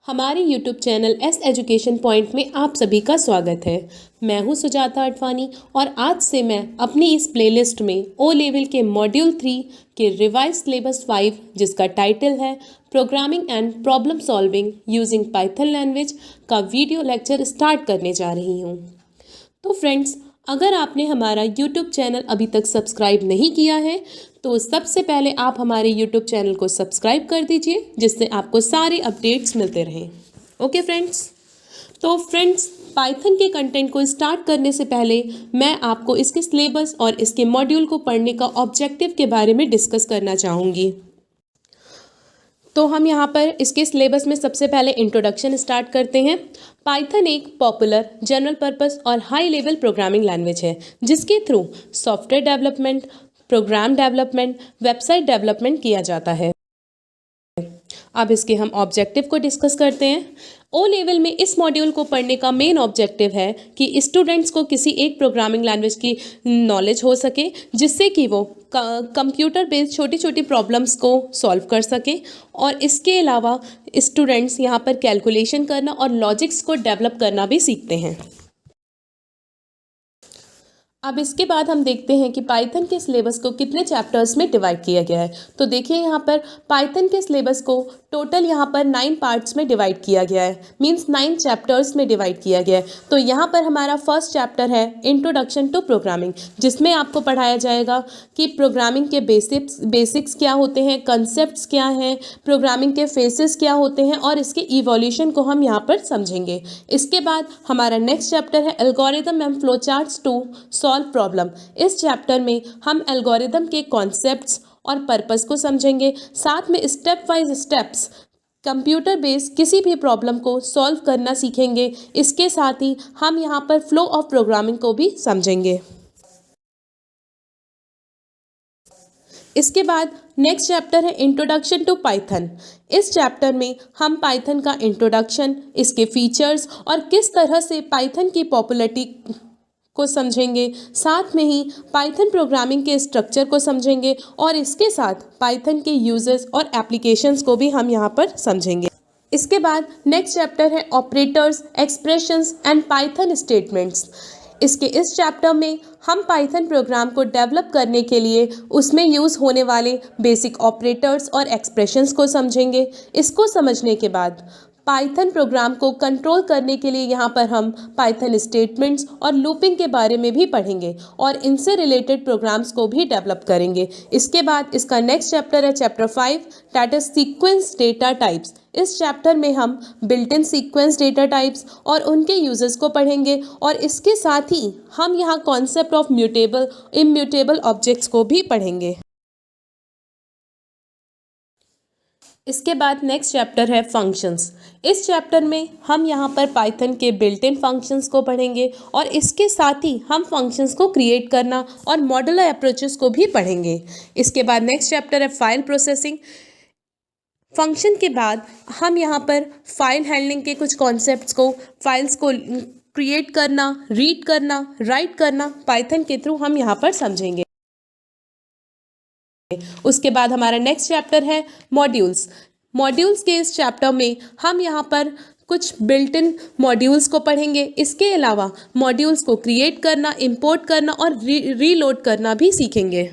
हमारे YouTube channel S education point में आप सभी का स्वागत है। मैं हूं सुजाता अडवाणी और आज से मैं अपनी इस प्लेलिस्ट में ओ लेवल के मॉड्यूल 3 के रिवाइज सिलेबस 5 जिसका टाइटल है programming and problem solving using Python language का वीडियो लेक्चर स्टार्ट करने जा रही हूं। तो फ्रेंड्स, अगर आपने हमारा YouTube चैनल अभी तक सब्सक्राइब नहीं किया है तो सबसे पहले आप हमारे YouTube चैनल को सब्सक्राइब कर दीजिए जिससे आपको सारे अपडेट्स मिलते रहें। ओके फ्रेंड्स, तो फ्रेंड्स पाइथन के कंटेंट को स्टार्ट करने से पहले मैं आपको इसके सिलेबस और इसके मॉड्यूल को पढ़ने का ऑब्जेक्टिव के बारे में डिस्कस करना चाहूँगी। तो हम यहाँ पर इसके सिलेबस में सबसे पहले इंट्रोडक्शन स्टार्ट करते हैं। पाइथन एक पॉपुलर जनरल पर्पस और हाई लेवल प्रोग्रामिंग लैंग्वेज है जिसके through software development, program development, website development किया जाता है। अब इसके हम ऑब्जेक्टिव को डिस्कस करते हैं। ओ लेवल में इस मॉड्यूल को पढ़ने का मेन ऑब्जेक्टिव है कि स्टूडेंट्स को किसी एक प्रोग्रामिंग लैंग्वेज की नॉलेज हो सके जिससे कि वो कंप्यूटर बेस्ड छोटी छोटी प्रॉब्लम्स को सॉल्व कर सके और इसके अलावा स्टूडेंट्स यहाँ पर कैलकुलेशन करना और लॉजिक्स को डेवलप करना भी सीखते हैं। अब इसके बाद हम देखते हैं कि पाइथन के सिलेबस को कितने चैप्टर्स में डिवाइड किया गया है। तो देखिए यहाँ पर पाइथन के सिलेबस को टोटल यहाँ पर 9 पार्ट्स में डिवाइड किया गया है, मींस 9 चैप्टर्स में डिवाइड किया गया है। तो यहाँ पर हमारा फर्स्ट चैप्टर है इंट्रोडक्शन टू प्रोग्रामिंग, जिसमें आपको पढ़ाया जाएगा कि प्रोग्रामिंग के बेसिक्स क्या होते हैं, कंसेप्ट्स क्या हैं, प्रोग्रामिंग के फेसेस क्या होते हैं और इसके इवोल्यूशन को हम यहाँ पर समझेंगे। इसके बाद हमारा नेक्स्ट चैप्टर है algorithm and flow charts to solve problem. इस चैप्टर में हम एल्गोरिदम के कॉन्सेप्ट्स और पर्पस को समझेंगे, साथ में step wise steps computer based किसी भी प्रॉब्लम को सॉल्व करना सीखेंगे। इसके साथ ही हम यहाँ पर फ्लो ऑफ प्रोग्रामिंग को भी समझेंगे। इसके बाद नेक्स्ट चैप्टर है इंट्रोडक्शन टू पाइथन। इस चैप्टर में हम पाइथन का इंट्रोडक्शन, इसके फीचर्स और किस तरह से पाइथन की पॉपुलैरिटी को समझेंगे, साथ में ही पाइथन प्रोग्रामिंग के स्ट्रक्चर को समझेंगे और इसके साथ पाइथन के यूजेस और एप्लीकेशंस को भी हम यहाँ पर समझेंगे। इसके बाद नेक्स्ट चैप्टर है operators, expressions and Python statements. इस चैप्टर में हम पाइथन प्रोग्राम को डेवलप करने के लिए उसमें यूज़ होने वाले बेसिक ऑपरेटर्स और एक्सप्रेशंस को समझेंगे। इसको समझने के बाद पाइथन प्रोग्राम को कंट्रोल करने के लिए यहाँ पर हम पाइथन स्टेटमेंट्स और लूपिंग के बारे में भी पढ़ेंगे और इनसे रिलेटेड प्रोग्राम्स को भी डेवलप करेंगे। इसके बाद इसका नेक्स्ट चैप्टर है chapter 5, that is sequence data types. इस चैप्टर में हम built in sequence data types और उनके यूजेस को पढ़ेंगे और इसके साथ ही हम यहाँ concept of mutable, immutable objects को भी पढ़ेंगे। इसके बाद नेक्स्ट चैप्टर है फंक्शंस। इस चैप्टर में हम यहाँ पर पाइथन के बिल्ट इन फंक्शंस को पढ़ेंगे और इसके साथ ही हम फंक्शंस को क्रिएट करना और मॉड्यूलर अप्रोचेस को भी पढ़ेंगे। इसके बाद नेक्स्ट चैप्टर है फाइल प्रोसेसिंग। फंक्शन के बाद हम यहाँ पर फाइल हैंडलिंग के कुछ कॉन्सेप्ट्स को, फाइल्स को क्रिएट करना, रीड करना, राइट करना पाइथन के थ्रू हम यहाँ पर समझेंगे। उसके बाद हमारा नेक्स्ट चैप्टर है मॉड्यूल्स। मॉड्यूल्स के इस चैप्टर में हम यहाँ पर कुछ बिल्ट इन मॉड्यूल्स को पढ़ेंगे। इसके अलावा मॉड्यूल्स को क्रिएट करना, इंपोर्ट करना और रीलोड करना भी सीखेंगे।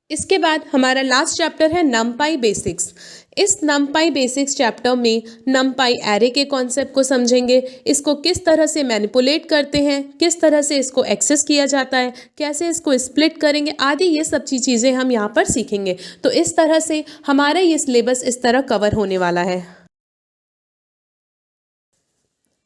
इसके बाद हमारा लास्ट चैप्टर है नमपाई बेसिक्स। इस नमपाई बेसिक्स चैप्टर में नमपाई एरे के कॉन्सेप्ट को समझेंगे, इसको किस तरह से मैनिपुलेट करते हैं, किस तरह से इसको एक्सेस किया जाता है, कैसे इसको स्प्लिट करेंगे आदि, ये सब चीज़ें हम यहाँ पर सीखेंगे। तो इस तरह से हमारा ये सिलेबस इस तरह कवर होने वाला है।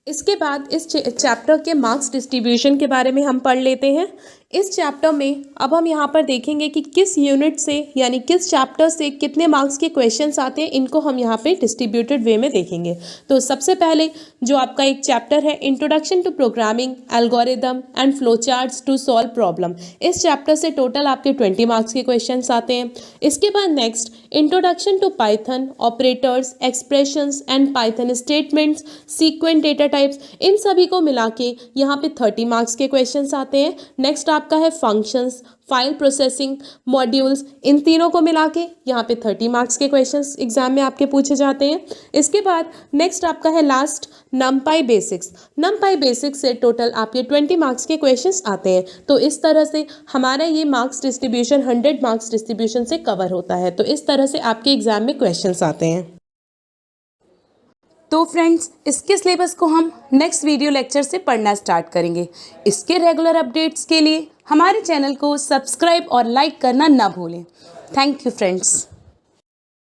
इसके बाद इस चैप्टर के मार्क्स डिस्ट्रीब्यूशन के बारे में हम पढ़ लेते हैं। इस चैप्टर में अब हम यहाँ पर देखेंगे कि किस यूनिट से यानी किस चैप्टर से कितने मार्क्स के क्वेश्चंस आते हैं, इनको हम यहाँ पे डिस्ट्रीब्यूटेड वे में देखेंगे। तो सबसे पहले जो आपका एक चैप्टर है introduction to programming, algorithm and flow charts to solve problem, इस चैप्टर से टोटल आपके 20 मार्क्स के क्वेश्चंस आते हैं। इसके बाद next introduction to Python, operators, expressions and Python statements, sequence data types, इन सभी को मिला के यहाँ पे 30 मार्क्स के क्वेश्चंस आते हैं। नेक्स्ट आपका है फंक्शंस, फाइल प्रोसेसिंग, मॉड्यूल्स, इन तीनों को मिला के यहाँ पे 30 मार्क्स के क्वेश्चंस एग्जाम में आपके पूछे जाते हैं। इसके बाद नेक्स्ट आपका है लास्ट नमपाई बेसिक्स। नमपाई बेसिक्स से टोटल आपके 20 मार्क्स के क्वेश्चंस आते हैं। तो इस तरह से हमारा ये मार्क्स डिस्ट्रीब्यूशन 100 मार्क्स डिस्ट्रीब्यूशन से कवर होता है। तो इस तरह से आपके एग्जाम में क्वेश्चंस आते हैं। तो फ्रेंड्स, इसके सिलेबस को हम नेक्स्ट वीडियो लेक्चर से पढ़ना स्टार्ट करेंगे। इसके रेगुलर अपडेट्स के लिए हमारे चैनल को सब्सक्राइब और लाइक करना ना भूलें। Thank you friends.